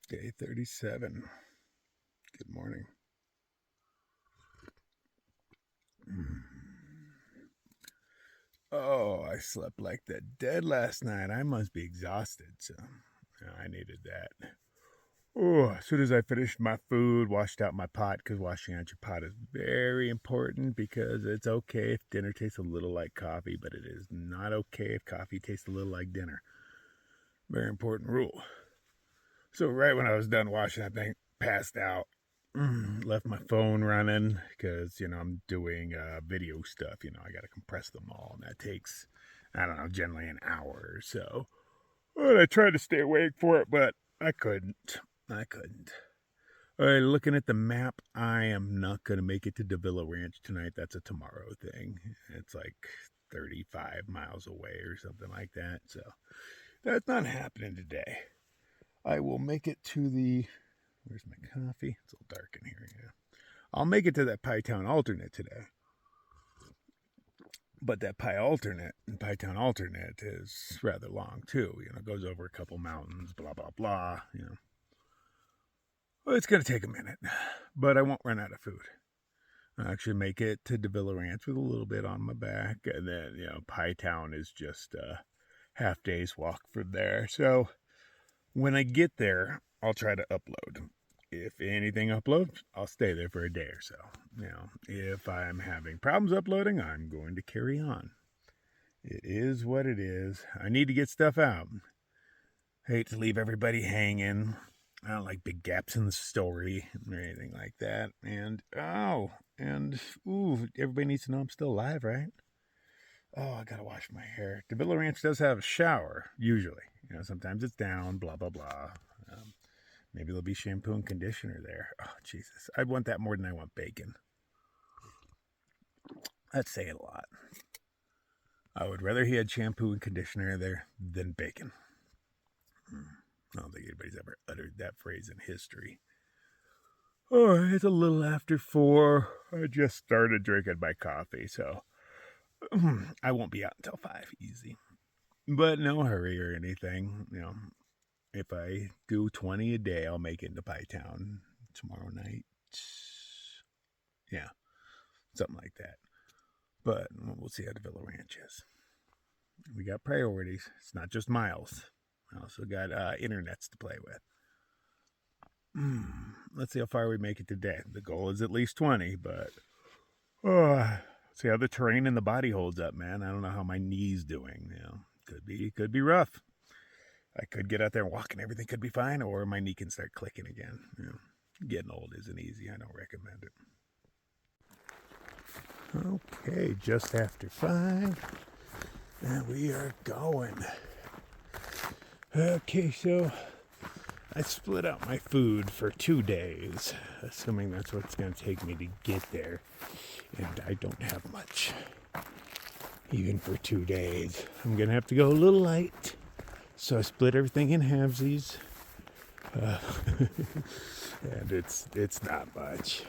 Day 37. Good morning. Oh, I slept like the dead last night. I must be exhausted, so I needed that. Oh, as soon as I finished my food, washed out my pot, because washing out your pot is very important because it's okay if dinner tastes a little like coffee, but it is not okay if coffee tastes a little like dinner. Very important rule. So right when I was done washing that thing, passed out. Left my phone running because I'm doing video stuff. I got to compress them all, and that takes, I don't know, generally an hour or so. Well, I tried to stay awake for it, but I couldn't. All right, looking at the map, I am not going to make it to Davila Ranch tonight. That's a tomorrow thing. It's like 35 miles away or something like that. So that's not happening today. I will make it to the. Where's my coffee? It's a little dark in here. Yeah. I'll make it to that Pie Town alternate today. But that Pie Town alternate is rather long too. It goes over a couple mountains, blah, blah, blah. Well, it's going to take a minute, but I won't run out of food. I'll actually make it to Davila Ranch with a little bit on my back. And then, Pie Town is just a half day's walk from there. So when I get there, I'll try to upload. If anything uploads, I'll stay there for a day or so. If I'm having problems uploading, I'm going to carry on. It is what it is. I need to get stuff out. Hate to leave everybody hanging. I don't like big gaps in the story or anything like that. Everybody needs to know I'm still alive, right? Oh, I gotta wash my hair. Davila Ranch does have a shower, usually. Sometimes it's down, blah, blah, blah. Maybe there'll be shampoo and conditioner there. Oh, Jesus. I'd want that more than I want bacon. That's saying a lot. I would rather he had shampoo and conditioner there than bacon. I don't think anybody's ever uttered that phrase in history. Oh, it's a little after 4. I just started drinking my coffee, so I won't be out until 5. Easy. But no hurry or anything. If I do 20 a day, I'll make it into Pie Town tomorrow night. Yeah, something like that. But we'll see how Davila Ranch is. We got priorities. It's not just miles. I also got internets to play with. Let's see how far we make it today. The goal is at least 20, but see how the terrain and the body holds up, man. I don't know how my knee's doing. Could be rough. I could get out there and walk and everything could be fine, or my knee can start clicking again. Getting old isn't easy. I don't recommend it. Okay, just after 5, and we are going. Okay, so I split out my food for 2 days, assuming that's what it's going to take me to get there, and I don't have much, even for 2 days. I'm going to have to go a little light. So I split everything in halvesies, and it's not much.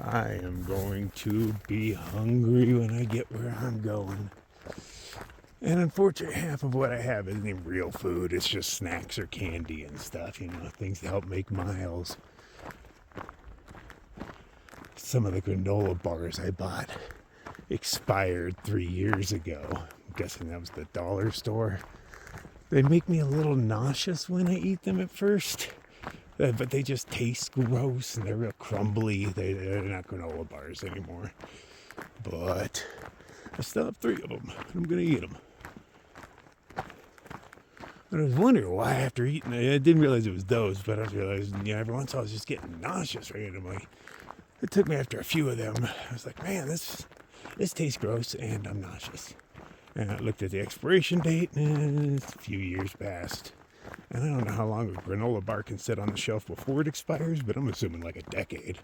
I am going to be hungry when I get where I'm going. And unfortunately, half of what I have isn't even real food. It's just snacks or candy and stuff, things to help make miles. Some of the granola bars I bought expired 3 years ago. I'm guessing that was the dollar store. They make me a little nauseous when I eat them at first, but they just taste gross and they're real crumbly. They're not granola bars anymore. But I still have 3 of them. I'm going to eat them. But I was wondering why after eating it, I didn't realize it was those, but I was realizing, every once in a while I was just getting nauseous randomly. It took me after a few of them. I was like, man, this tastes gross and I'm nauseous. And I looked at the expiration date, and it's a few years past. And I don't know how long a granola bar can sit on the shelf before it expires, but I'm assuming like a decade.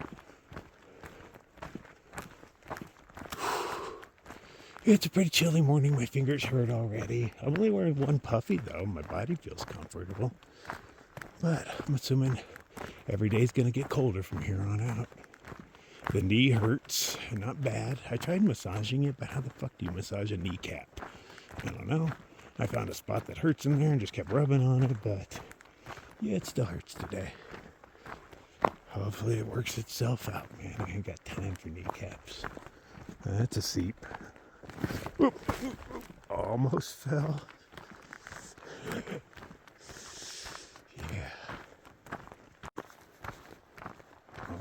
It's a pretty chilly morning. My fingers hurt already. I'm only wearing one puffy, though. My body feels comfortable. But I'm assuming every day's going to get colder from here on out. The knee hurts, not bad. I tried massaging it, but how the fuck do you massage a kneecap? I don't know. I found a spot that hurts in there and just kept rubbing on it, but Yeah, it still hurts today. Hopefully it works itself out, man. I ain't got time for kneecaps. That's a seep. Oop, oop, oop. Almost fell. Yeah.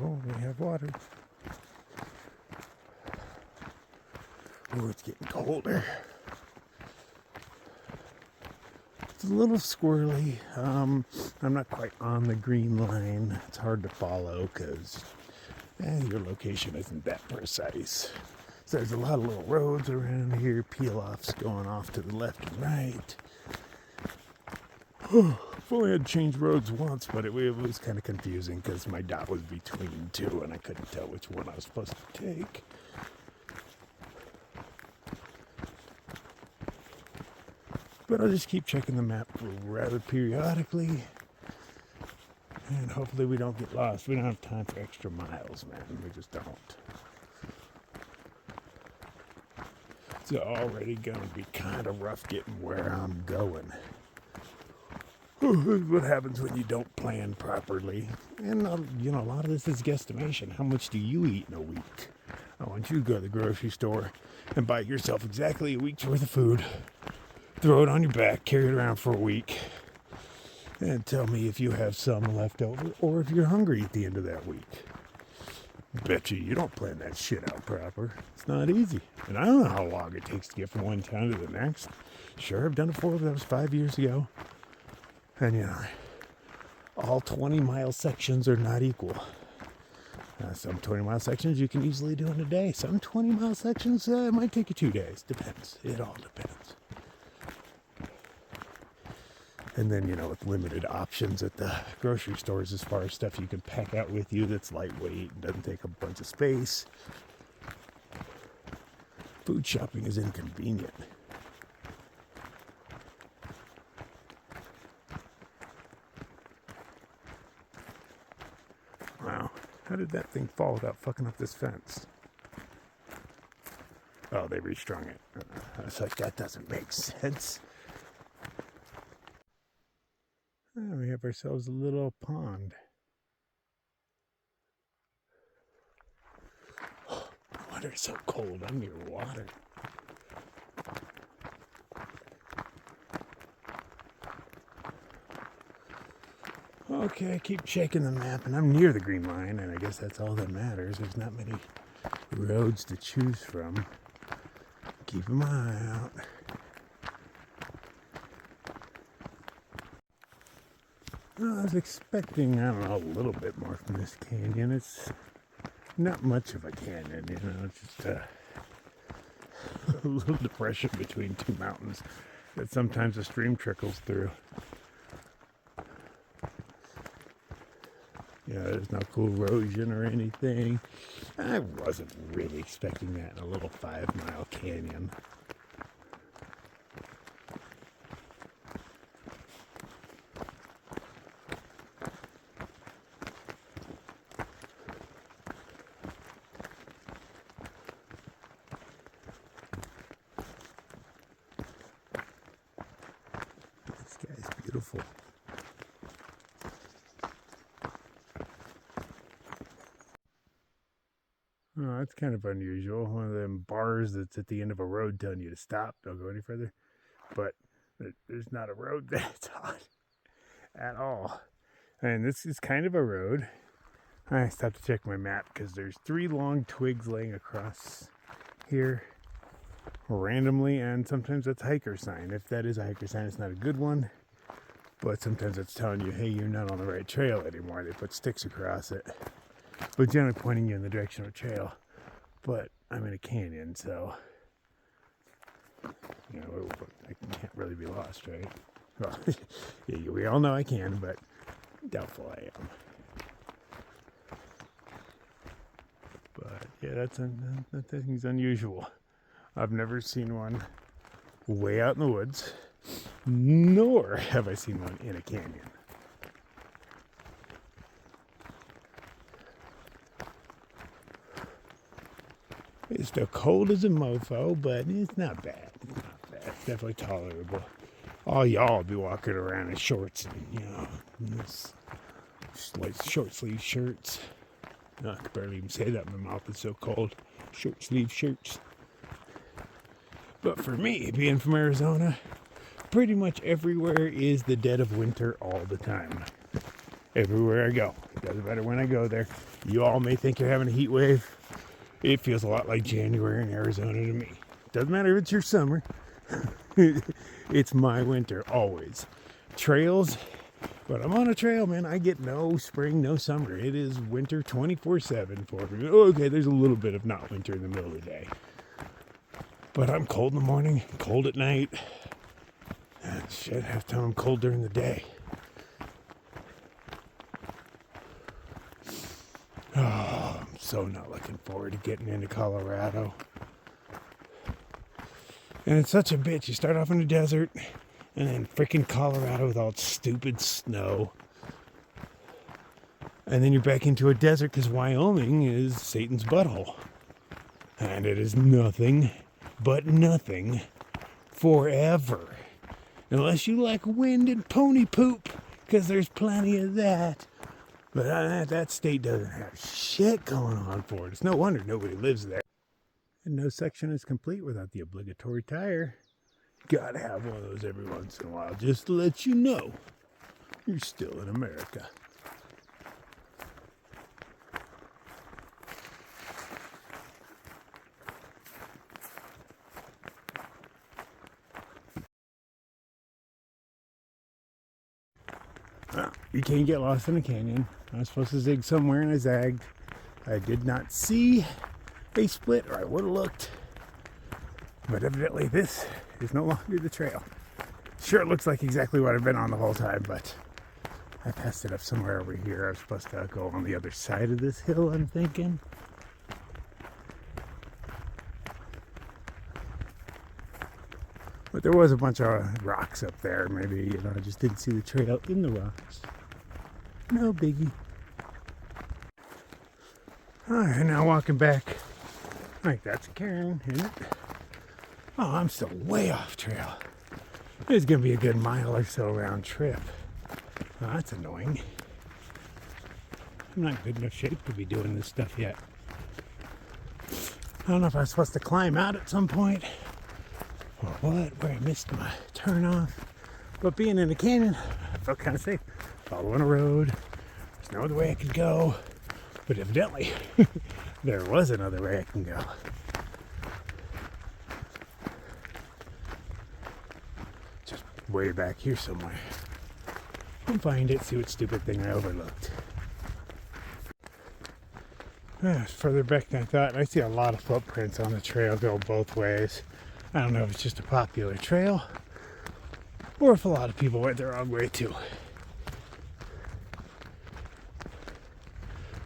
Oh, we have water. Oh, it's getting colder. It's a little squirrely. I'm not quite on the green line. It's hard to follow because your location isn't that precise. So there's a lot of little roads around here, peel-offs going off to the left and right. I've only had to change roads once, but it was kind of confusing because my dot was between two and I couldn't tell which one I was supposed to take. But I'll just keep checking the map rather periodically. And hopefully we don't get lost. We don't have time for extra miles, man. We just don't. It's already going to be kind of rough getting where I'm going. What happens when you don't plan properly? And, a lot of this is guesstimation. How much do you eat in a week? I want you to go to the grocery store and buy yourself exactly a week's worth of food. Throw it on your back, carry it around for a week, and tell me if you have some left over or if you're hungry at the end of that week. Bet you don't plan that shit out proper. It's not easy. And I don't know how long it takes to get from one town to the next. Sure, I've done it before, but that was 5 years ago. And, all 20-mile sections are not equal. Some 20-mile sections you can easily do in a day. Some 20-mile sections, it might take you 2 days. Depends. It all depends. And then, with limited options at the grocery stores as far as stuff you can pack out with you that's lightweight and doesn't take a bunch of space. Food shopping is inconvenient. Wow, how did that thing fall without fucking up this fence? Oh, they restrung it. I was like, that doesn't make sense. We have ourselves a little pond. The water's so cold. I'm near water. Okay, I keep checking the map, and I'm near the green line, and I guess that's all that matters. There's not many roads to choose from. Keep my eye out. I was expecting, a little bit more from this canyon. It's not much of a canyon, it's just a little depression between two mountains that sometimes a stream trickles through. There's no cool erosion or anything. I wasn't really expecting that in a little 5-mile canyon. This guy's beautiful. Oh, that's kind of unusual. One of them bars that's at the end of a road telling you to stop, don't go any further. But there's not a road that's on at all. And this is kind of a road. I stopped to check my map because there's 3 long twigs laying across here randomly, and sometimes that's a hiker sign. If that is a hiker sign, it's not a good one. But sometimes it's telling you, hey, you're not on the right trail anymore. They put sticks across it. But generally pointing you in the direction of a trail. But I'm in a canyon, so I can't really be lost, right? Well, yeah, we all know I can, but doubtful I am. But yeah, that thing's unusual. I've never seen one way out in the woods, nor have I seen one in a canyon. It's still cold as a mofo, but it's not bad. It's definitely tolerable. all y'all be walking around in shorts and, this, like short sleeve shirts. No, I can barely even say that. My mouth is so cold. Short sleeve shirts. But for me, being from Arizona, pretty much everywhere is the dead of winter all the time. Everywhere I go. Doesn't matter when I go there. You all may think you're having a heat wave. It feels a lot like January in Arizona to me. Doesn't matter if it's your summer. It's my winter, always. Trails, but I'm on a trail, man. I get no spring, no summer. It is winter 24/7 for me. Okay, there's a little bit of not winter in the middle of the day. But I'm cold in the morning, cold at night. Shit, half the time I'm cold during the day. Oh, I'm so not looking forward to getting into Colorado. And it's such a bitch. You start off in the desert, and then freaking Colorado with all its stupid snow. And then you're back into a desert because Wyoming is Satan's butthole. And it is nothing but nothing forever. Unless you like wind and pony poop, because there's plenty of that. But that state doesn't have shit going on for it. It's no wonder nobody lives there. And no section is complete without the obligatory tire. Gotta have one of those every once in a while, just to let you know you're still in America. Well, you can't get lost in a canyon. I was supposed to zig somewhere and I zagged. I did not see a split, or I would have looked. But evidently this is no longer the trail. Sure, it looks like exactly what I've been on the whole time, but I passed it up somewhere over here. I was supposed to go on the other side of this hill, I'm thinking. But there was a bunch of rocks up there. Maybe, I just didn't see the trail in the rocks. No biggie. Alright, now walking back. I think that's a cairn, isn't it? Oh, I'm still way off trail. It's going to be a good mile or so round trip. Oh, that's annoying. I'm not in good enough shape to be doing this stuff yet. I don't know if I was supposed to climb out at some point or what, where I missed my turn off. But being in a canyon, I felt kind of safe. Following a road. There's no other way I could go. But evidently, there was another way I can go. Just way back here somewhere. I'll find it, see what stupid thing I overlooked. It's further back than I thought. I see a lot of footprints on the trail go both ways. I don't know if it's just a popular trail or if a lot of people went the wrong way too.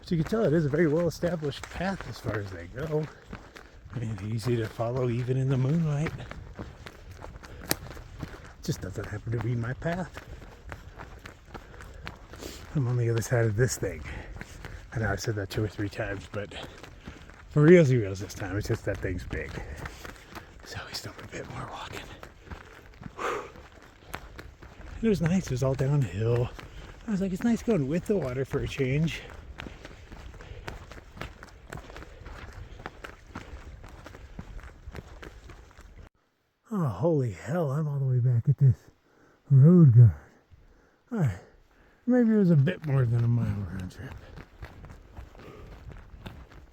So you can tell it is a very well established path as far as they go. And easy to follow even in the moonlight. It just doesn't happen to be my path. I'm on the other side of this thing. I know I've said that 2 or 3 times, but for realsy reals this time, it's just that thing's big. So we still have a bit more walking. Whew. It was nice, it was all downhill. I was like, it's nice going with the water for a change. Oh, holy hell, I'm all the way back at this road guard. Alright, maybe it was a bit more than a mile round trip.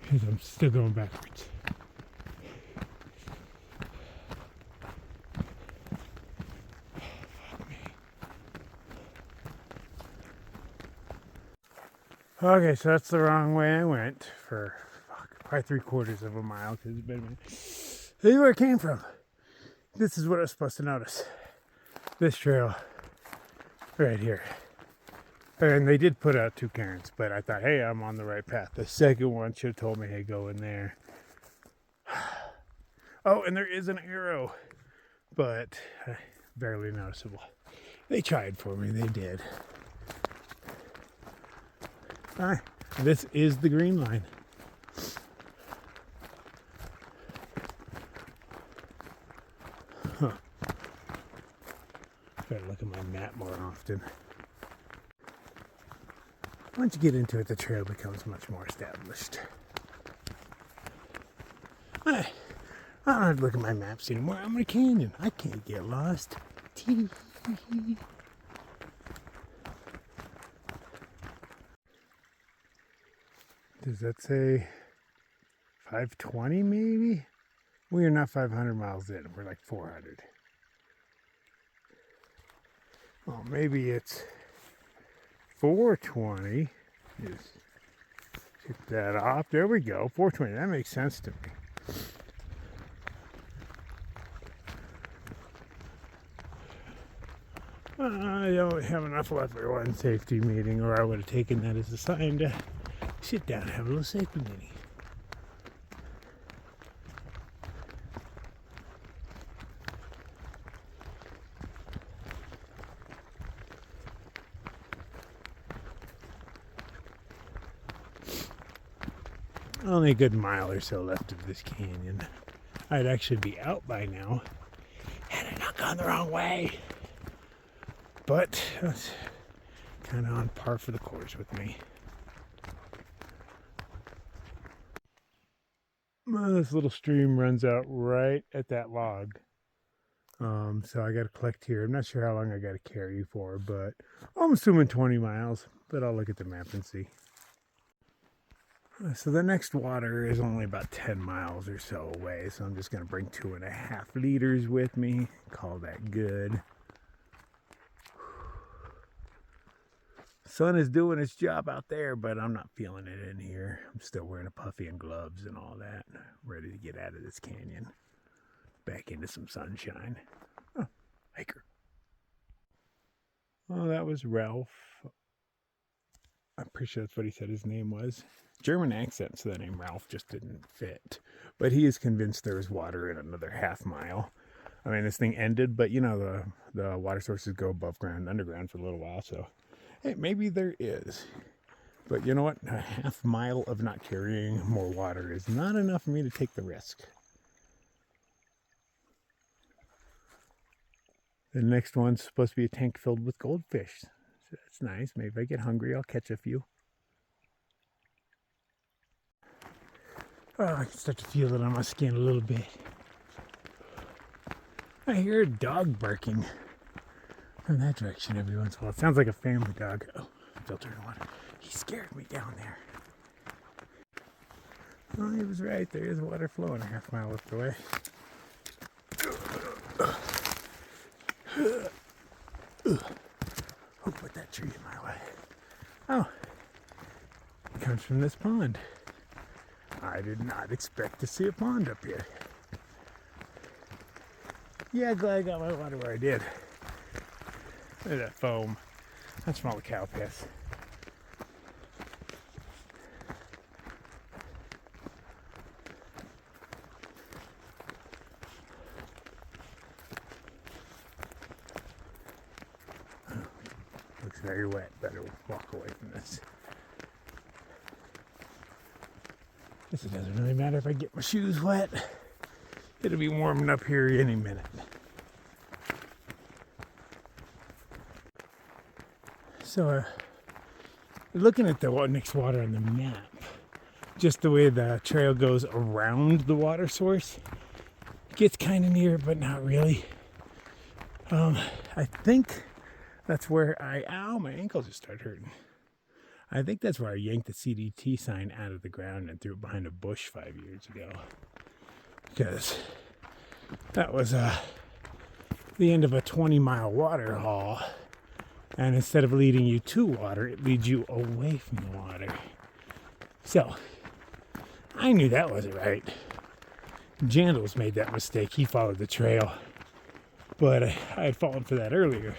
Because I'm still going backwards. Fuck me. Okay, so that's the wrong way I went for probably 3/4 of a mile because it's been a minute. This is where it came from. This is what I was supposed to notice. This trail right here. And they did put out 2 cairns, but I thought, hey, I'm on the right path. The second one should have told me, hey, go in there. Oh, and there is an arrow, but barely noticeable. They tried for me, they did. All right, this is the green line. Huh. often. Once you get into it, the trail becomes much more established. I don't have to look at my maps anymore. I'm in a canyon. I can't get lost. Does that say 520 maybe? We are not 500 miles in. We're like 400. Oh, maybe it's 420. Just hit that off. There we go. 420. That makes sense to me. I don't have enough left for one safety meeting, or I would have taken that as a sign to sit down and have a little safety meeting. Only a good mile or so left of this canyon. I'd actually be out by now had I not gone the wrong way. But that's kind of on par for the course with me. Well, this little stream runs out right at that log. So I got to collect here. I'm not sure how long I got to carry for, but I'm assuming 20 miles. But I'll look at the map and see. So the next water is only about 10 miles or so away. So I'm just going to bring 2.5 liters with me. Call that good. Sun is doing its job out there, but I'm not feeling it in here. I'm still wearing a puffy and gloves and all that. Ready to get out of this canyon. Back into some sunshine. Oh, hiker. Oh, that was Ralph. I'm pretty sure that's what he said his name was. German accent, so the name Ralph just didn't fit. But he is convinced there is water in another half mile. I mean, this thing ended, but you know, the water sources go above ground, underground for a little while, so hey, maybe there is. But you know what? A half mile of not carrying more water is not enough for me to take the risk. The next one's supposed to be a tank filled with goldfish. So that's nice. Maybe if I get hungry, I'll catch a few. Oh, I can start to feel it on my skin a little bit. I hear a dog barking from that direction every once in a while. It sounds like a family dog. Oh, filter in water. He scared me down there. Oh, he was right. There is water flowing a half mile up the way. Who put that tree in my way? Oh, it comes from this pond. I did not expect to see a pond up here. Yeah, glad I got my water where I did. Look at that foam. That's from all the cow piss. Looks very wet. Better walk away from this. Guess it doesn't really matter if I get my shoes wet. It'll be warming up here any minute. So, looking at the next water on the map, just the way the trail goes around the water source, gets kind of near, but not really. I think that's where ow, my ankle just started hurting. I think that's where I yanked the CDT sign out of the ground and threw it behind a bush 5 years ago. Because that was the end of a 20-mile water haul. And instead of leading you to water, it leads you away from the water. So, I knew that wasn't right. Jandals made that mistake. He followed the trail. But I had fallen for that earlier.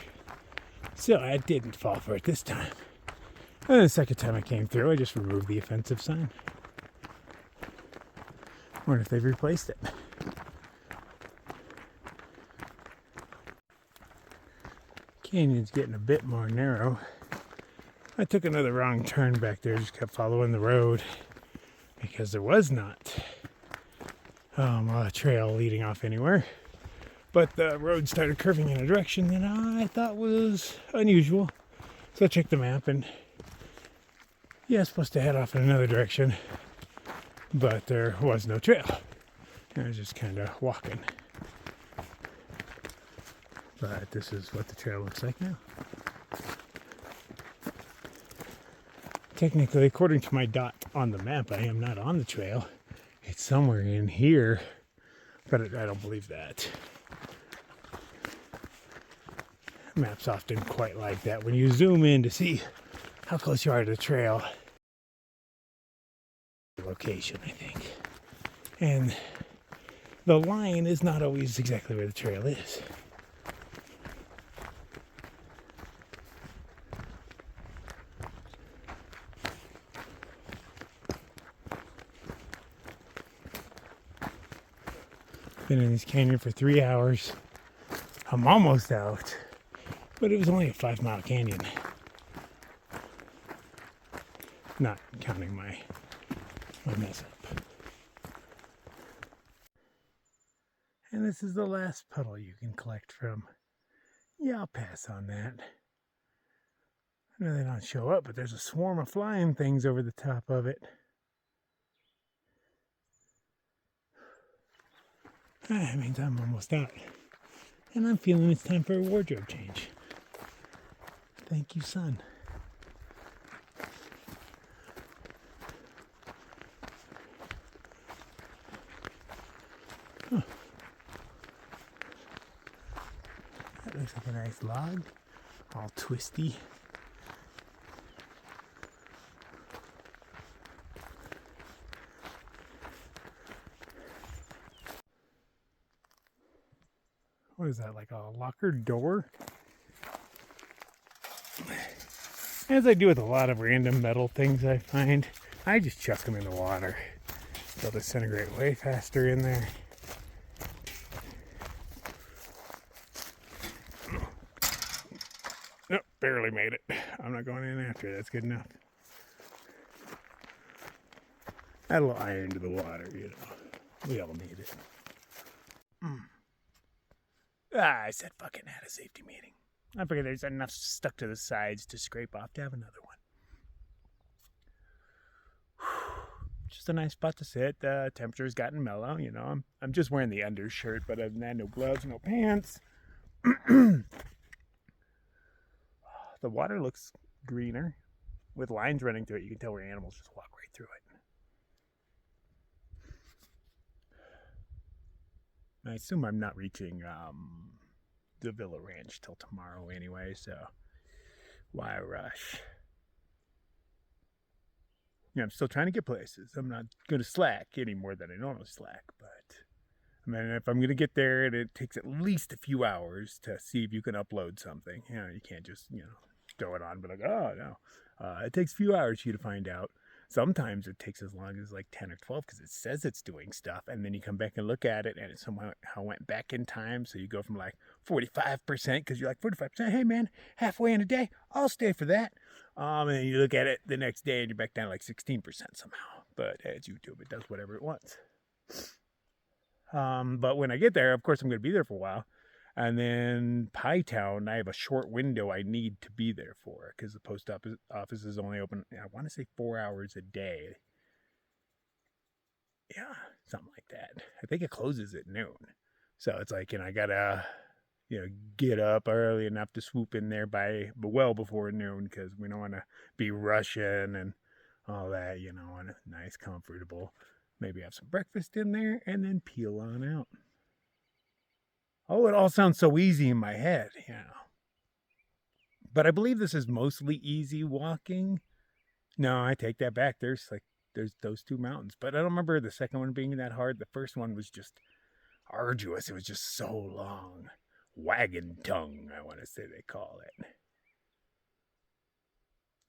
So I didn't fall for it this time. And the second time I came through, I just removed the offensive sign. Wonder if they've replaced it. Canyon's getting a bit more narrow. I took another wrong turn back there, just kept following the road because there was not a trail leading off anywhere. But the road started curving in a direction that I thought was unusual. So I checked the map and yeah, I was supposed to head off in another direction, but there was no trail. I was just kind of walking. But this is what the trail looks like now. Technically, according to my dot on the map, I am not on the trail. It's somewhere in here, but I don't believe that. Maps often quite like that. When you zoom in to see how close you are to the trail, location, I think. And the line is not always exactly where the trail is. Been in this canyon for 3 hours. I'm almost out, but it was only a 5-mile canyon. Not counting my mess up. And this is the last puddle you can collect from. Yeah, I'll pass on that. I know they don't show up, but there's a swarm of flying things over the top of it. That means I'm almost out. And I'm feeling it's time for a wardrobe change. Thank you, sun. Huh. That looks like a nice log, all twisty. What is that, like a locker door? As I do with a lot of random metal things I find, I just chuck them in the water. They'll disintegrate way faster in there. Nope, barely made it. I'm not going in after it. That's good enough. Add a little iron to the water, you know. We all need it. I said fucking had a safety meeting. I figure there's enough stuck to the sides to scrape off to have another one. Just a nice spot to sit. The temperature's gotten mellow, you know. I'm just wearing the undershirt, but other than that, no gloves, no pants. The water looks greener with lines running through it. You can tell where animals just walk right through it. I assume I'm not reaching the Villa Ranch till tomorrow anyway, so why rush? Yeah, I'm still trying to get places. I'm not going to slack any more than I normally slack, but I mean, if I'm going to get there, it takes at least a few hours to see if you can upload something. You know, you can't just, throw it on, but like, oh, no. It takes a few hours for you to find out. Sometimes it takes as long as like 10 or 12 because it says it's doing stuff, and then you come back and look at it, and it somehow went back in time. So you go from like 45% because you're like 45%. Hey man, halfway in a day, I'll stay for that. And then you look at it the next day, and you're back down to like 16% somehow. But it's YouTube; it does whatever it wants. But when I get there, of course, I'm going to be there for a while. And then Pie Town, I have a short window I need to be there for because the post office is only open, I want to say 4 hours a day. Yeah, something like that. I think it closes at noon. So it's like, I got to, get up early enough to swoop in there well before noon because we don't want to be rushing and all that, and a nice, comfortable, maybe have some breakfast in there and then peel on out. Oh, it all sounds so easy in my head, But I believe this is mostly easy walking. No, I take that back. There's those two mountains. But I don't remember the second one being that hard. The first one was just arduous. It was just so long. Wagon tongue, I want to say they call it.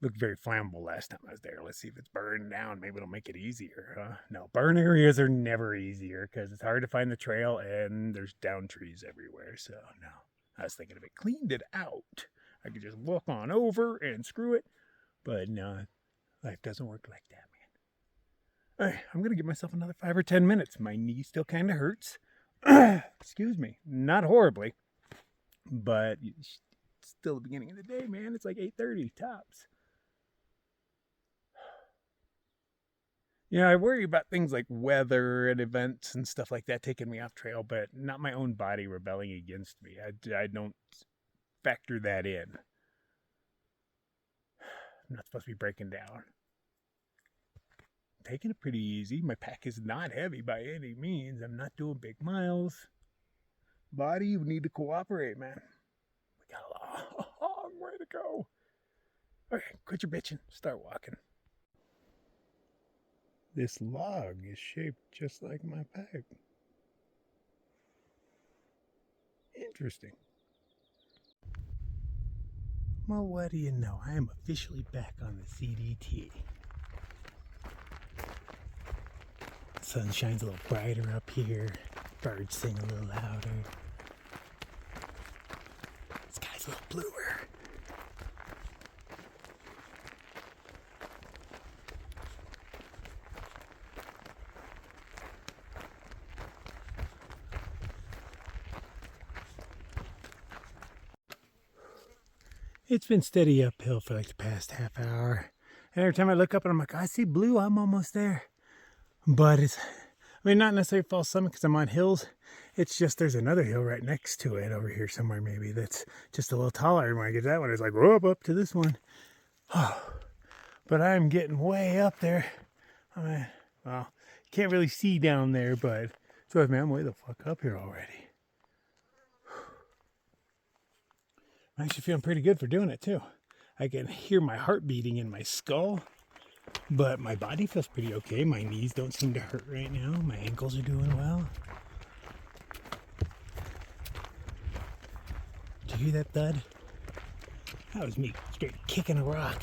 Looked very flammable last time I was there. Let's see if it's burned down. Maybe it'll make it easier, huh? No, burn areas are never easier because it's hard to find the trail and there's down trees everywhere. So, no. I was thinking if it cleaned it out, I could just walk on over and screw it. But no, life doesn't work like that, man. All right, I'm going to give myself another 5 or 10 minutes. My knee still kind of hurts, Excuse me. Not horribly, but it's still the beginning of the day, man. It's like 8:30 tops. I worry about things like weather and events and stuff like that taking me off trail, but not my own body rebelling against me. I don't factor that in. I'm not supposed to be breaking down. Taking it pretty easy. My pack is not heavy by any means. I'm not doing big miles. Body, you need to cooperate, man. We got a long way to go. Okay, quit your bitching. Start walking. This log is shaped just like my pack. Interesting. Well, what do you know? I am officially back on the CDT. The sun shines a little brighter up here. Birds sing a little louder. The sky's a little bluer. It's been steady uphill for like the past half hour. And every time I look up and I'm like, I see blue, I'm almost there. But not necessarily false summit because I'm on hills. It's just there's another hill right next to it over here somewhere maybe that's just a little taller. And when I get that one, it's like, whoop, up to this one. Oh, but I'm getting way up there. Well, you can't really see down there, but so man, I'm way the fuck up here already. I'm actually feeling pretty good for doing it too. I can hear my heart beating in my skull, but my body feels pretty okay. My knees don't seem to hurt right now. My ankles are doing well. Did you hear that thud? That was me straight kicking a rock.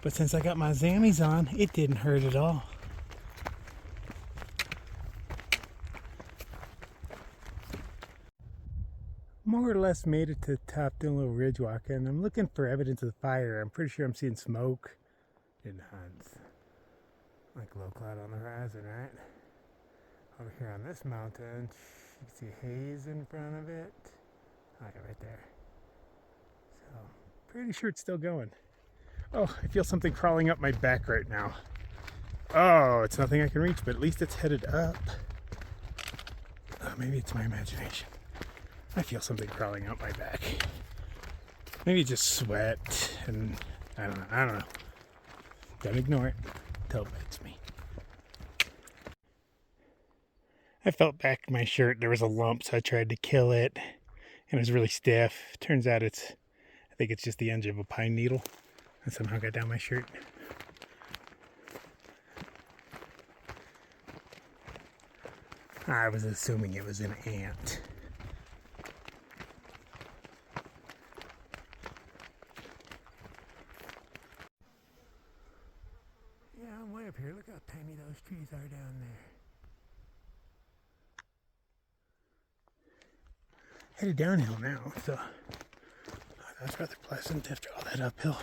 But since I got my zammies on, it didn't hurt at all. More or less made it to the top doing a little ridge walking, and I'm looking for evidence of the fire. I'm pretty sure I'm seeing smoke in the hunts. Like low cloud on the horizon, right? Over here on this mountain, you can see haze in front of it. Oh yeah, right there. So, pretty sure it's still going. Oh, I feel something crawling up my back right now. Oh, it's nothing I can reach, but at least it's headed up. Oh, maybe it's my imagination. I feel something crawling up my back. Maybe just sweat, and I don't know. Don't ignore it until it bites me. I felt back in my shirt. There was a lump, so I tried to kill it, and it was really stiff. Turns out I think it's just the end of a pine needle, and somehow got down my shirt. I was assuming it was an ant. Yeah, I'm way up here. Look how tiny those trees are down there. Headed downhill now, so that's rather pleasant after all that uphill.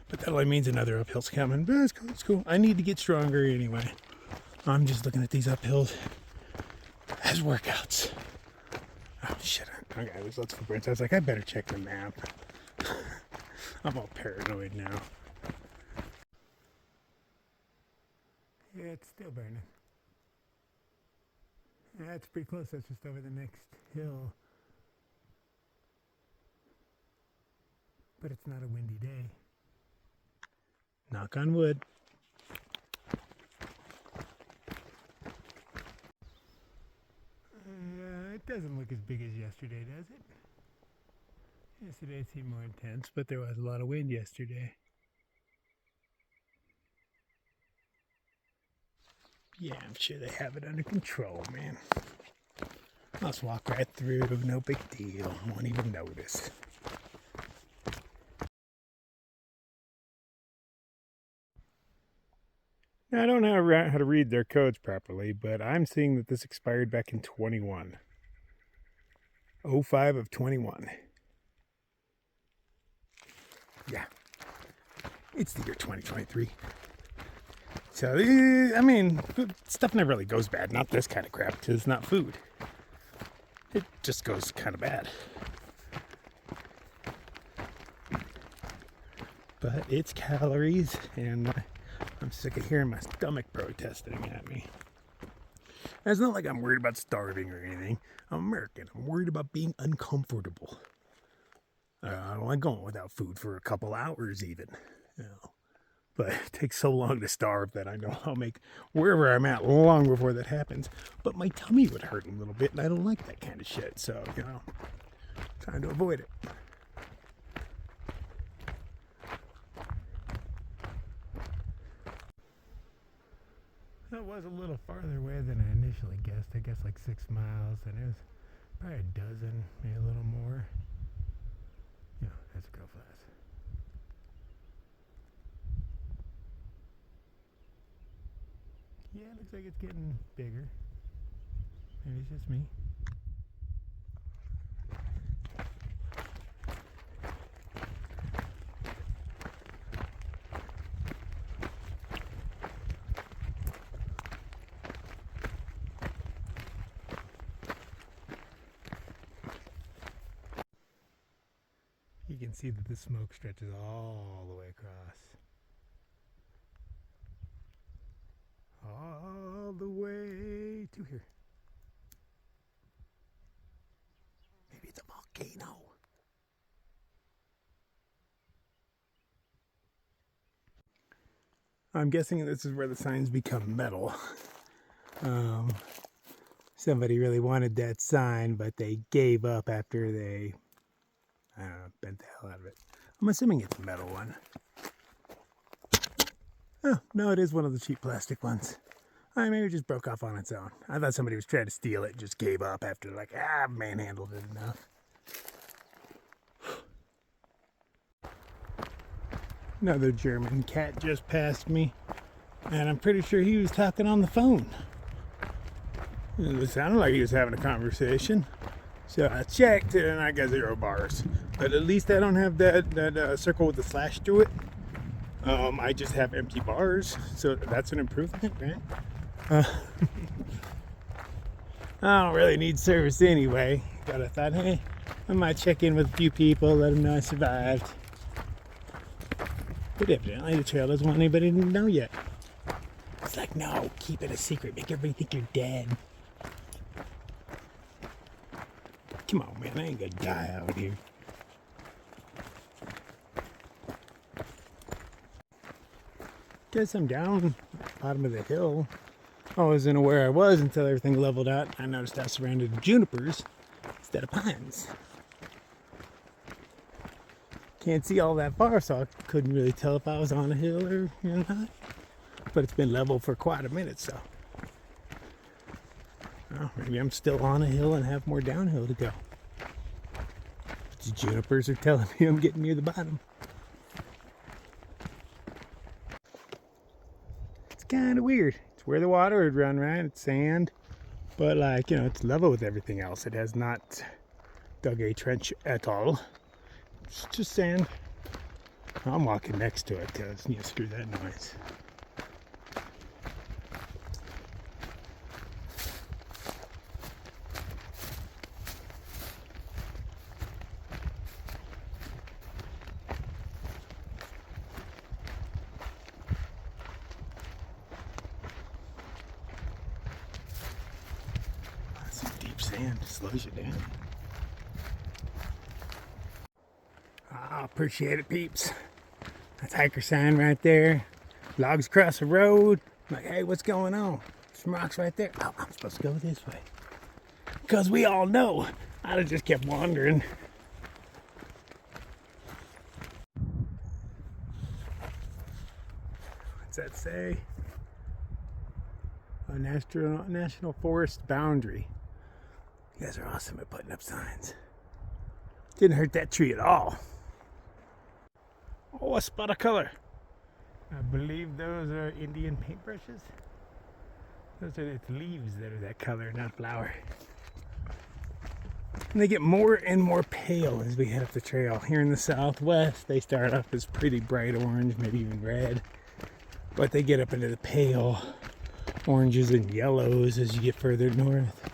But that only means another uphill's coming. But it's cool, it's cool. I need to get stronger anyway. I'm just looking at these uphills as workouts. Oh shit. Okay, there's lots of footprints. I was like, I better check the map. I'm all paranoid now. Yeah, it's still burning. Yeah, it's pretty close. That's just over the next hill. But it's not a windy day. Knock on wood. It doesn't look as big as yesterday, does it? Yesterday it seemed more intense, but there was a lot of wind yesterday. Yeah, I'm sure they have it under control, man. I'll just walk right through, no big deal. Won't even notice. Now, I don't know how to read their codes properly, but I'm seeing that this expired back in 21. 05 of 21. Yeah. It's the year 2023. So, I mean, stuff never really goes bad. Not this kind of crap, because it's not food. it just goes kind of bad. But it's calories, and I'm sick of hearing my stomach protesting at me. And it's not like I'm worried about starving or anything. I'm American. I'm worried about being uncomfortable. I don't like going without food for a couple hours even. You know. But it takes so long to starve that I know I'll make wherever I'm at long before that happens. But my tummy would hurt a little bit, and I don't like that kind of shit. So, you know, trying to avoid it. That was a little farther away than I initially guessed. I guess like 6 miles, and it was probably a dozen, maybe a little more. Yeah, that's a go fast. Yeah, it looks like it's getting bigger. Maybe it's just me. You can see that the smoke stretches all the way across. All the way to here. Maybe it's a volcano. I'm guessing this is where the signs become metal. Somebody really wanted that sign, but they gave up after they bent the hell out of it. I'm assuming it's a metal one. Oh, no, it is one of the cheap plastic ones. Maybe it just broke off on its own. I thought somebody was trying to steal it and just gave up after like, manhandled it enough. Another German cat just passed me, and I'm pretty sure he was talking on the phone. It sounded like he was having a conversation. So I checked, and I got 0 bars. But at least I don't have that circle with the slash through it. I just have empty bars, so that's an improvement, right? I don't really need service anyway. But I thought, hey, I might check in with a few people, let them know I survived. But evidently the trail doesn't want anybody to know yet. It's like, no, keep it a secret. Make everybody think you're dead. Come on, man, I ain't gonna die out here. Guess I'm down at the bottom of the hill. I wasn't aware I was until everything leveled out. I noticed I was surrounded with junipers instead of pines. Can't see all that far, so I couldn't really tell if I was on a hill or not. But it's been level for quite a minute, so. Well, maybe I'm still on a hill and have more downhill to go. The junipers are telling me I'm getting near the bottom. It's kind of weird. It's where the water would run, right? It's sand. But like, it's level with everything else. It has not dug a trench at all. It's just sand. I'm walking next to it because, screw that noise. Some deep sand slows you down. I appreciate it, peeps. That's hiker sign right there. Logs across the road. I'm like, hey, what's going on? Some rocks right there. Oh, I'm supposed to go this way. Because we all know. I'd have just kept wandering. What's that say? A national forest boundary. You guys are awesome at putting up signs. Didn't hurt that tree at all. Oh, a spot of color. I believe those are Indian paintbrushes. Those are its leaves that are that color, not flower. And they get more and more pale as we head up the trail. Here in the southwest, they start off as pretty bright orange, maybe even red. But they get up into the pale oranges and yellows as you get further north.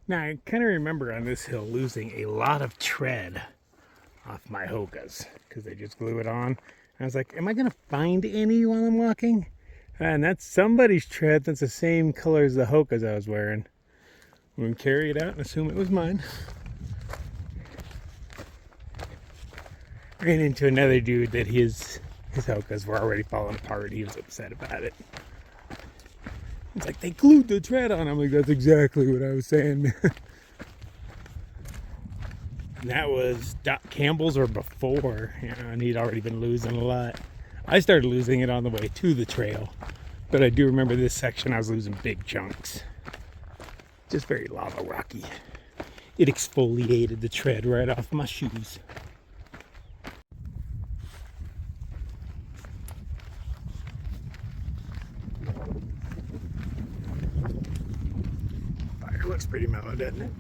Now, I kind of remember on this hill losing a lot of tread off my Hokas because they just glue it on. And I was like, am I going to find any while I'm walking? And that's somebody's tread that's the same color as the Hokas I was wearing. I'm going to carry it out and assume it was mine. Ran into another dude that his Hokas were already falling apart. He was upset about it. It's like, they glued the tread on. I'm like, that's exactly what I was saying. And that was Doc Campbell's or before, and he'd already been losing a lot. I started losing it on the way to the trail, but I do remember this section I was losing big chunks. Just very lava rocky. It exfoliated the tread right off my shoes. Fire looks pretty mellow, doesn't it?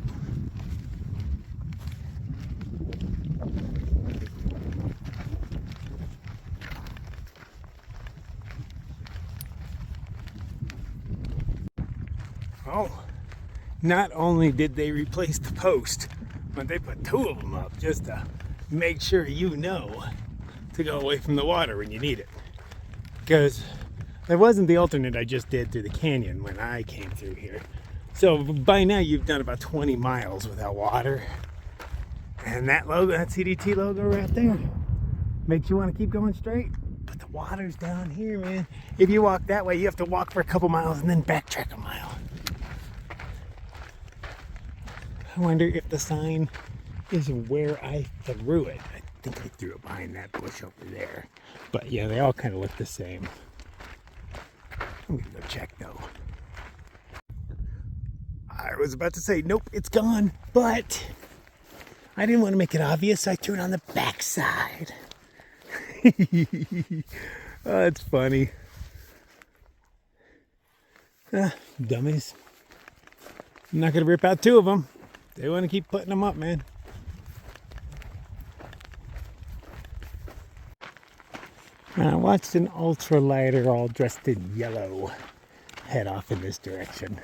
Oh, not only did they replace the post, but they put 2 of them up just to make sure you know to go away from the water when you need it. Because that wasn't the alternate I just did through the canyon when I came through here. So by now you've done about 20 miles without water. And that logo, that CDT logo right there, makes you want to keep going straight. But the water's down here, man. If you walk that way, you have to walk for a couple miles and then backtrack a mile. I wonder if the sign is where I threw it. I think I threw it behind that bush over there. But yeah, they all kind of look the same. I'm gonna go check though. I was about to say, nope, it's gone. But I didn't want to make it obvious, so I threw it on the backside. Oh, that's funny. Dummies. I'm not gonna rip out 2 of them. They want to keep putting them up, man. I watched an ultralighter all dressed in yellow head off in this direction.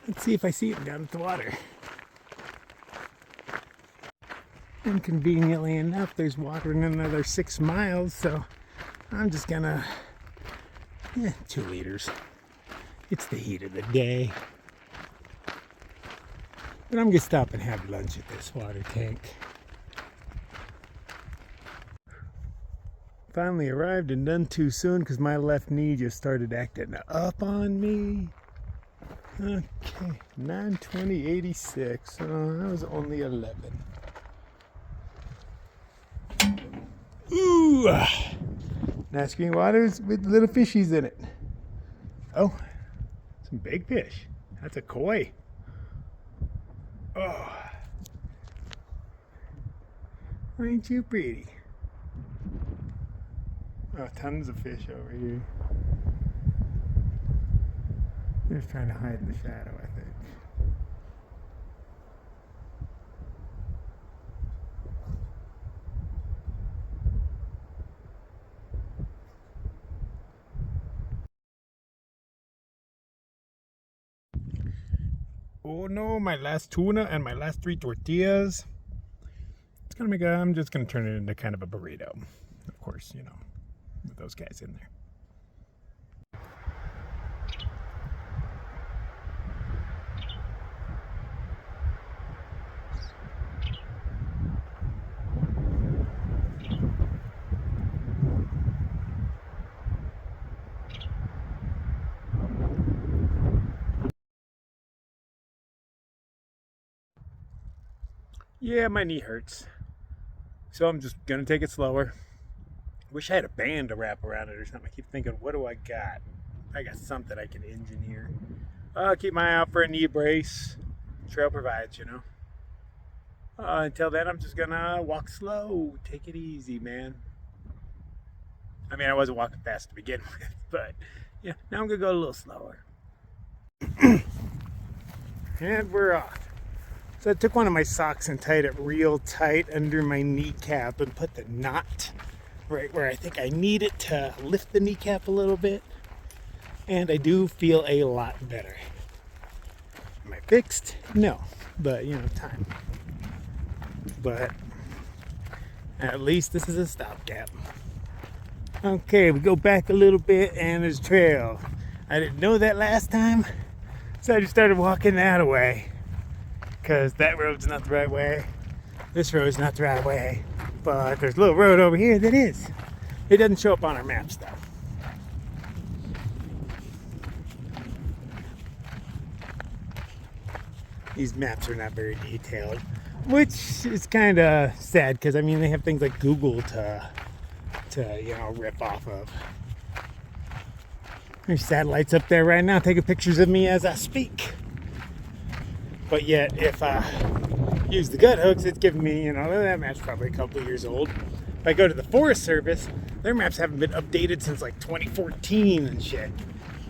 Let's see if I see him down at the water. And conveniently enough, there's water in another 6 miles, so I'm just gonna, 2 liters. It's the heat of the day. But I'm gonna stop and have lunch at this water tank. Finally arrived and done too soon because my left knee just started acting up on me. Okay, 9:20:86. I was only 11. Ooh, nice green waters with little fishies in it. Oh, some big fish. That's a koi. Oh, ain't you pretty? Oh, tons of fish over here. They're just trying to hide in the shadow, I think. Oh no, my last tuna and my last 3 tortillas. It's gonna make I'm just gonna turn it into kind of a burrito. Of course, with those guys in there. Yeah, my knee hurts. So I'm just gonna take it slower. Wish I had a band to wrap around it or something. I keep thinking, what do I got? I got something I can engineer. I'll keep my eye out for a knee brace. Trail provides, Until then, I'm just gonna walk slow. Take it easy, man. I mean, I wasn't walking fast to begin with, but yeah, now I'm gonna go a little slower. And we're off. So I took one of my socks and tied it real tight under my kneecap and put the knot right where I think I need it to lift the kneecap a little bit. And I do feel a lot better. Am I fixed? No. But, you know, time. But at least this is a stopgap. Okay, we go back a little bit and there's a trail. I didn't know that last time, so I just started walking that way. Because that road's not the right way. This road's not the right way. But there's a little road over here that is. It doesn't show up on our maps though. These maps are not very detailed, which is kind of sad because I mean they have things like Google to you know, rip off of. There's satellites up there right now taking pictures of me as I speak. But yet, if I use the gut hooks, it's giving me, you know, that map's probably a couple of years old. If I go to the Forest Service, their maps haven't been updated since like 2014 and shit.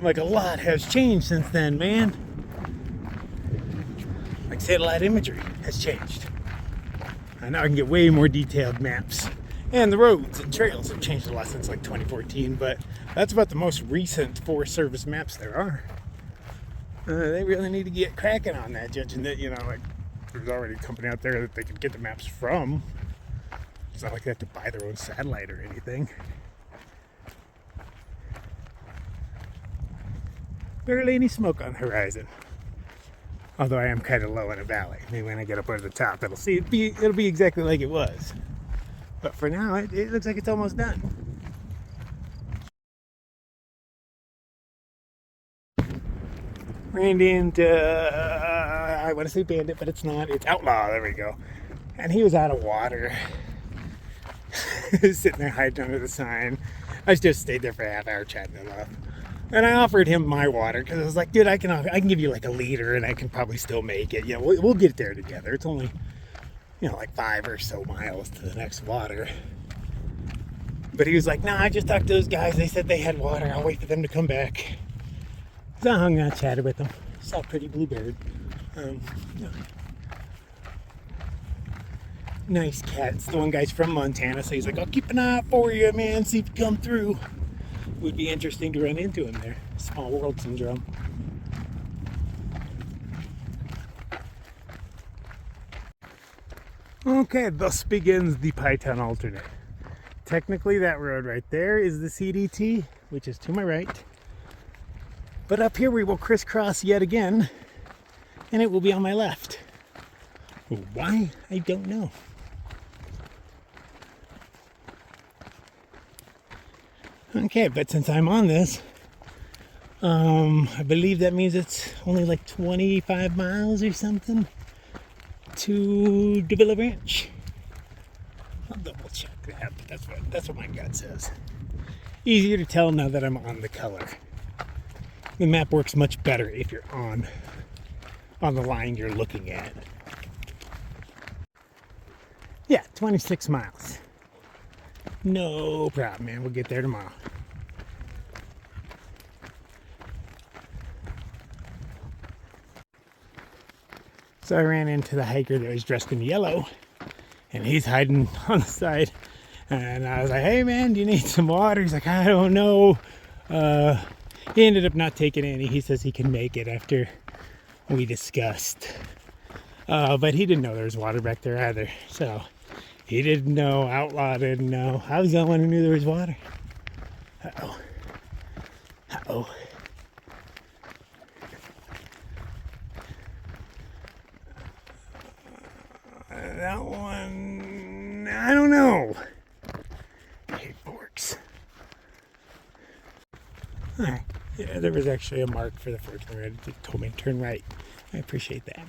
Like a lot has changed since then, man. Like satellite imagery has changed. And now I can get way more detailed maps. And the roads and trails have changed a lot since like 2014, but that's about the most recent Forest Service maps there are. They really need to get cracking on that, judging that, you know, like there's already a company out there that they can get the maps from. It's not like they have to buy their own satellite or anything. Barely any smoke on the horizon. Although I am kind of low in a valley. Maybe when I get up over the top, it'll be exactly like it was. But for now, it looks like it's almost done. Ran into, I want to say bandit, but it's not. It's outlaw. There we go. And he was out of water. Sitting there hiding under the sign. I just stayed there for a half hour chatting him up. And I offered him my water because I was like, dude, I can give you like a liter and I can probably still make it. You know, we'll get there together. It's only, you know, like 5 or so miles to the next water. But he was like, nah, I just talked to those guys. They said they had water. I'll wait for them to come back. So I hung out, chatted with them. Saw a pretty bluebird. Yeah. Nice cats. The one guy's from Montana, so he's like, I'll keep an eye out for you, man. See if you come through. Would be interesting to run into him there. Small world syndrome. Okay, thus begins the Python alternate. Technically, that road right there is the CDT, which is to my right. But up here we will crisscross yet again, and it will be on my left. Why? I don't know. Okay, but since I'm on this, I believe that means it's only like 25 miles or something to Davila Ranch. I'll double check that, but that's what my gut says. Easier to tell now that I'm on the color. The map works much better if you're on the line you're looking at. Yeah, 26 miles. No problem, man. We'll get there tomorrow. So I ran into the hiker that was dressed in yellow, and he's hiding on the side. And I was like, hey man, do you need some water? He's like, I don't know. He ended up not taking any. He says he can make it after we discussed. But he didn't know there was water back there either. So he didn't know. Outlaw didn't know. I was the only one who knew there was water. Uh-oh. Uh-oh. That one, I don't know. I hate forks. Alright. Yeah, there was actually a mark for the first one. It told me to turn right. I appreciate that.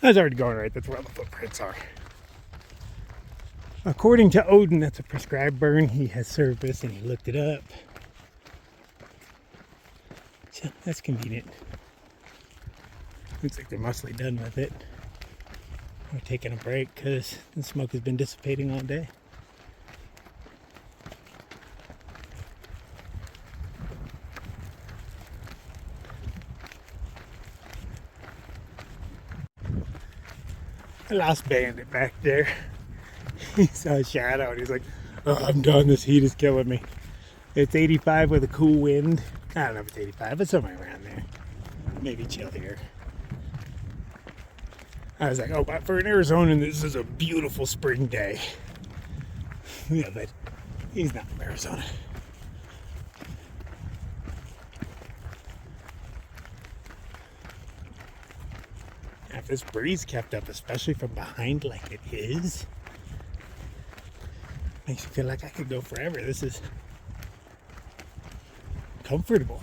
I was already going right. That's where all the footprints are. According to Odin, that's a prescribed burn. He has service and he looked it up. So that's convenient. Looks like they're mostly done with it. We're taking a break because the smoke has been dissipating all day. I lost Bandit back there. He saw a shadow and he's like, oh, I'm done. This heat is killing me. It's 85 with a cool wind. I don't know if it's 85, but somewhere around there. Maybe chill here. I was like, oh, but for an Arizonan, this is a beautiful spring day. Yeah, but he's not from Arizona. If this breeze kept up, especially from behind like it is, makes me feel like I could go forever. This is comfortable,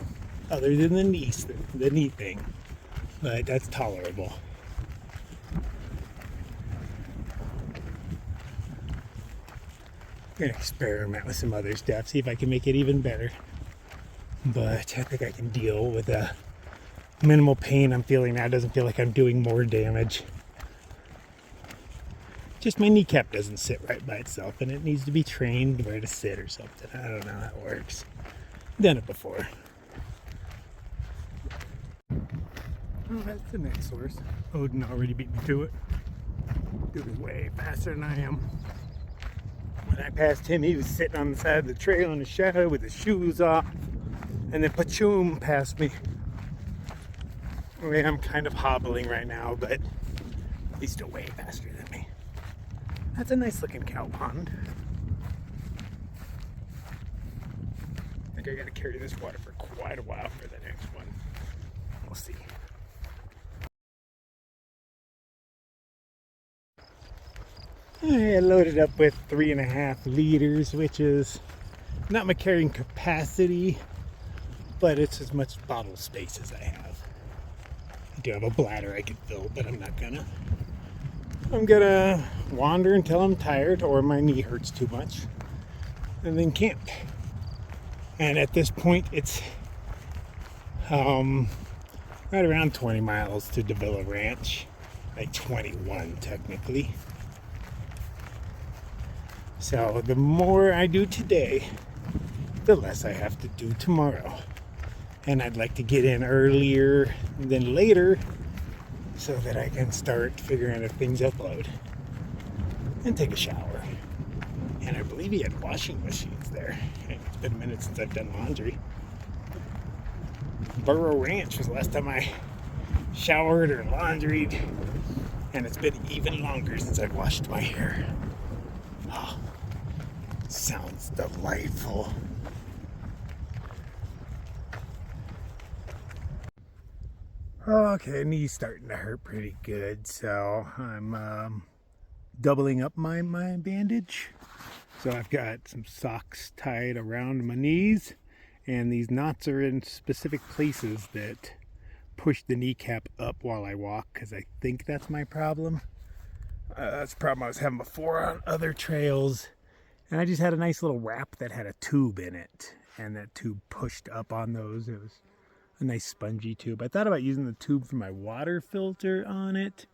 other than the knee thing, but that's tolerable. I'm gonna experiment with some other stuff, see if I can make it even better. But I think I can deal with the minimal pain I'm feeling now. It doesn't feel like I'm doing more damage. Just my kneecap doesn't sit right by itself, and it needs to be trained where to sit or something. I don't know how it works. Done it before. Oh, that's the next source. Odin already beat me to it. Dude is way faster than I am. When I passed him, he was sitting on the side of the trail in the shadow with his shoes off, and then Pachoom passed me. I mean, I'm kind of hobbling right now, but he's still way faster than me. That's a nice looking cow pond. I think I gotta carry this water for quite a while for the next one. We'll see. I loaded up with 3.5 liters, which is not my carrying capacity, but it's as much bottle space as I have. I do have a bladder I could fill, but I'm not gonna. I'm gonna wander until I'm tired or my knee hurts too much, and then camp. And at this point, it's right around 20 miles to Davila Ranch, like 21 technically. So the more I do today, the less I have to do tomorrow. And I'd like to get in earlier than later so that I can start figuring if things upload and take a shower. And I believe he had washing machines there. It's been a minute since I've done laundry. Burro Ranch was the last time I showered or laundried, and it's been even longer since I've washed my hair. Oh, sounds delightful. Okay, knee's starting to hurt pretty good, so I'm doubling up my bandage. So I've got some socks tied around my knees, and these knots are in specific places that push the kneecap up while I walk, because I think that's my problem. That's the problem I was having before on other trails. And I just had a nice little wrap that had a tube in it, and that tube pushed up on those. It was a nice spongy tube. I thought about using the tube for my water filter on it,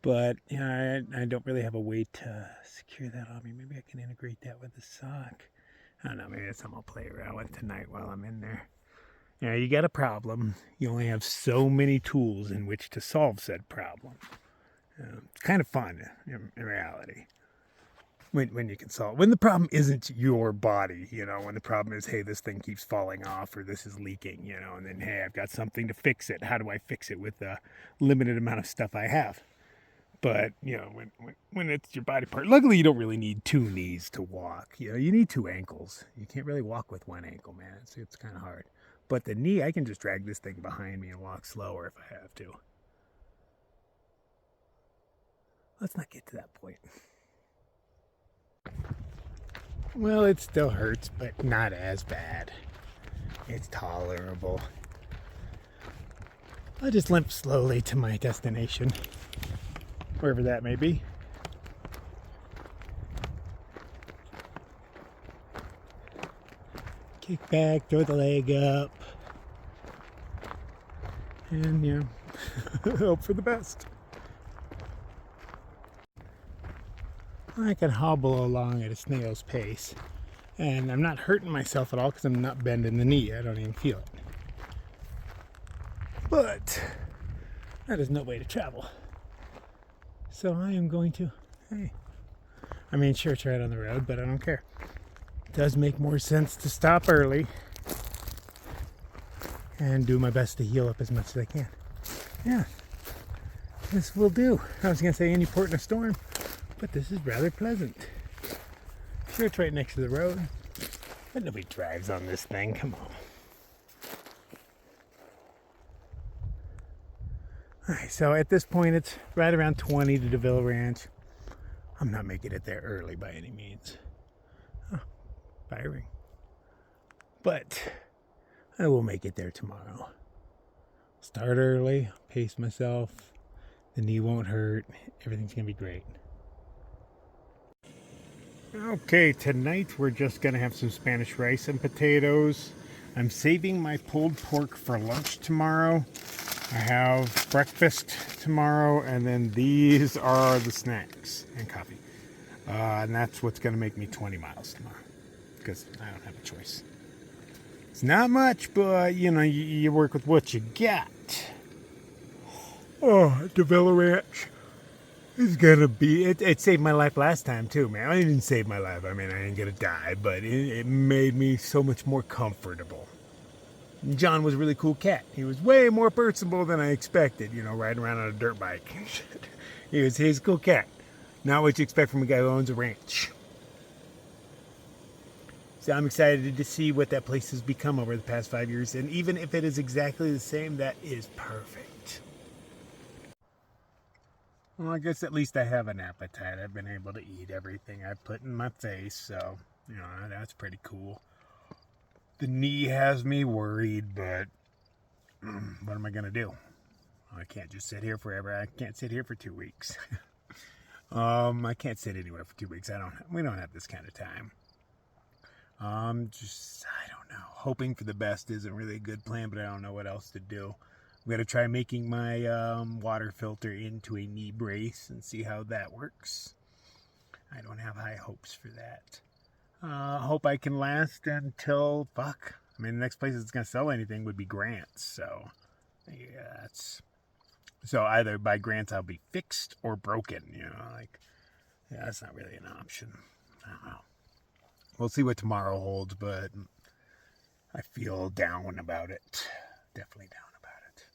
but I don't really have a way to secure that on me. Maybe I can integrate that with the sock. I don't know, maybe that's something I'll play around with tonight while I'm in there. Now, you got a problem. You only have so many tools in which to solve said problem. It's kind of fun in reality. When you can solve, when the problem isn't your body, when the problem is, hey, this thing keeps falling off, or this is leaking, and then, hey, I've got something to fix it. How do I fix it with the limited amount of stuff I have? But, when it's your body part, luckily you don't really need 2 knees to walk. You need 2 ankles. You can't really walk with 1 ankle, man. It's kind of hard. But the knee, I can just drag this thing behind me and walk slower if I have to. Let's not get to that point. Well, it still hurts, but not as bad. It's tolerable. I'll just limp slowly to my destination, wherever that may be. Kick back, throw the leg up, and hope for the best. I can hobble along at a snail's pace, and I'm not hurting myself at all because I'm not bending the knee. I don't even feel it. But that is no way to travel. So I am going to, sure, it's right on the road, but I don't care. It does make more sense to stop early and do my best to heal up as much as I can. Yeah. this will do. I was going to say any port in a storm, but this is rather pleasant. Sure, it's right next to the road, but nobody drives on this thing. Come on. Alright, so at this point, it's right around 20 to DeVille Ranch. I'm not making it there early by any means. Oh, firing. But I will make it there tomorrow. Start early, pace myself. The knee won't hurt. Everything's going to be great. Okay, tonight we're just going to have some Spanish rice and potatoes. I'm saving my pulled pork for lunch tomorrow. I have breakfast tomorrow, and then these are the snacks and coffee. And that's what's going to make me 20 miles tomorrow, because I don't have a choice. It's not much, but, you know, you work with what you got. Oh, DeVille Ranch is going to be... It saved my life last time, too, man. It didn't save my life. I mean, I didn't get to die, but it made me so much more comfortable. John was a really cool cat. He was way more personable than I expected, you know, riding around on a dirt bike. He's a cool cat. Not what you expect from a guy who owns a ranch. So I'm excited to see what that place has become over the past 5 years. And even if it is exactly the same, that is perfect. Well, I guess at least I have an appetite. I've been able to eat everything I put in my face. So, you know, that's pretty cool. The knee has me worried, but what am I going to do? I can't just sit here forever. I can't sit here for 2 weeks. I can't sit anywhere for 2 weeks. We don't have this kind of time. I don't know. Hoping for the best isn't really a good plan, but I don't know what else to do. I'm going to try making my water filter into a knee brace and see how that works. I don't have high hopes for that. Hope I can last until, I mean, the next place that's going to sell anything would be Grant's. So, yeah, so either by Grant's I'll be fixed or broken, you know, yeah, that's not really an option. I don't know. We'll see what tomorrow holds, but I feel down about it. Definitely down about it.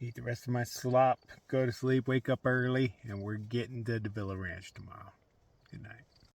Eat the rest of my slop, go to sleep, wake up early, and we're getting to DeVille Ranch tomorrow. Good night.